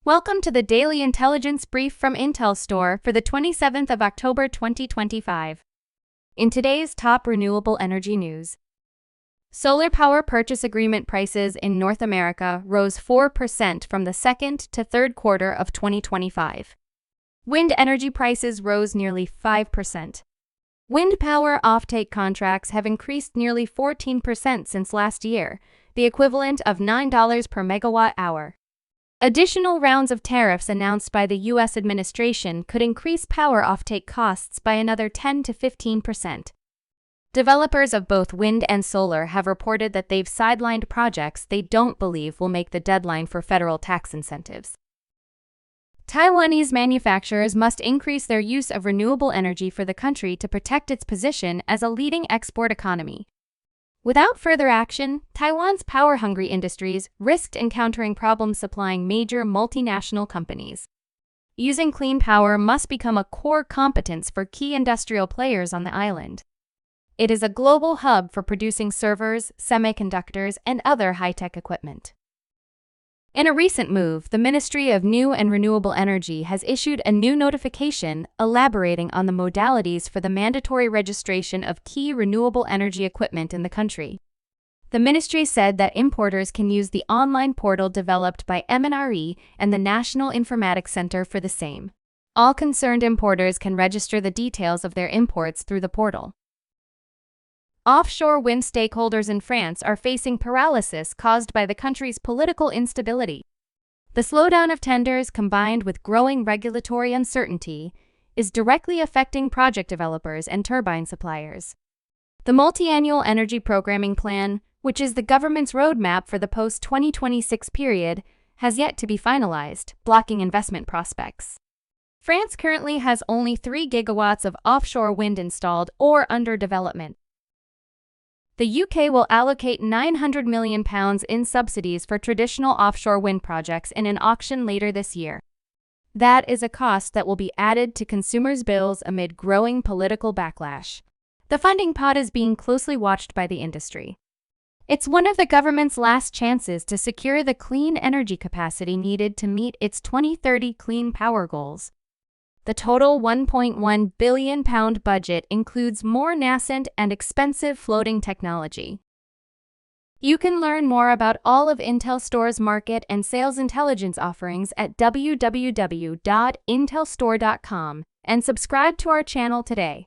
Welcome to the Daily Intelligence Brief from IntelStor for the 27th of October 2025. In today's top renewable energy news, solar power purchase agreement prices in North America rose 4% from the second to third quarter of 2025. Wind energy prices rose nearly 5%. Wind power offtake contracts have increased nearly 14% since last year, the equivalent of $9 per megawatt hour. Additional rounds of tariffs announced by the U.S. administration could increase power offtake costs by another 10 to 15%. Developers of both wind and solar have reported that they've sidelined projects they don't believe will make the deadline for federal tax incentives. Taiwanese manufacturers must increase their use of renewable energy for the country to protect its position as a leading export economy. Without further action, Taiwan's power-hungry industries risked encountering problems supplying major multinational companies. Using clean power must become a core competence for key industrial players on the island. It is a global hub for producing servers, semiconductors, and other high-tech equipment. In a recent move, the Ministry of New and Renewable Energy has issued a new notification elaborating on the modalities for the mandatory registration of key renewable energy equipment in the country. The ministry said that importers can use the online portal developed by MNRE and the National Informatics Center for the same. All concerned importers can register the details of their imports through the portal. Offshore wind stakeholders in France are facing paralysis caused by the country's political instability. The slowdown of tenders, combined with growing regulatory uncertainty, is directly affecting project developers and turbine suppliers. The Multi-Annual Energy Programming Plan, which is the government's roadmap for the post-2026 period, has yet to be finalized, blocking investment prospects. France currently has only 3 gigawatts of offshore wind installed or under development. The UK will allocate £900 million in subsidies for traditional offshore wind projects in an auction later this year. That is a cost that will be added to consumers' bills amid growing political backlash. The funding pot is being closely watched by the industry. It's one of the government's last chances to secure the clean energy capacity needed to meet its 2030 clean power goals. The total £1.1 billion budget includes more nascent and expensive floating technology. You can learn more about all of IntelStor's market and sales intelligence offerings at www.intelstor.com and subscribe to our channel today.